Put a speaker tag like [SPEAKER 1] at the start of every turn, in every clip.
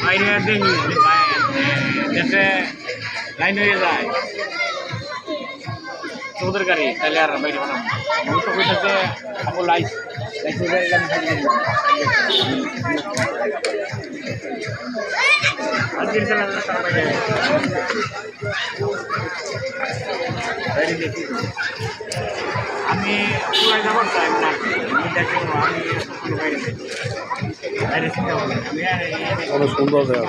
[SPEAKER 1] বাইরে দেখি দেশে লাইন হয়ে যায় চৌধুরী গাড়ি তাহলে আর বাইরে বানাবো তো কইতেছে আপু লাইস আমি পুরাই যাবার চাই না আমি দেখো আমি বাইরে বাইরে চিন্তা করি আমি
[SPEAKER 2] অনেক সুন্দর জায়গা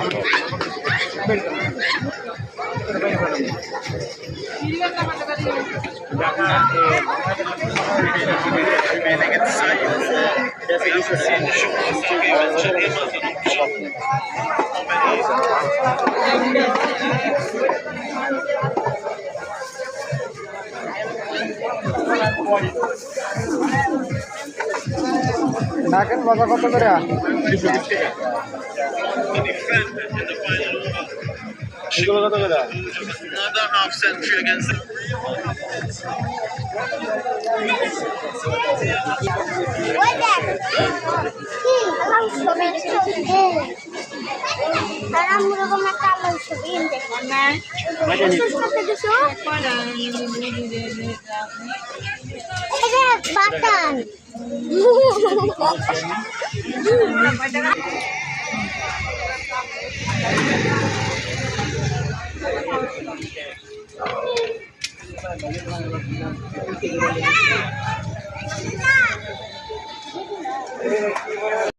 [SPEAKER 2] নাকেন বাজার কত করে 220 টাকা এগুলো কত করে
[SPEAKER 3] Another half century against
[SPEAKER 1] Thank you.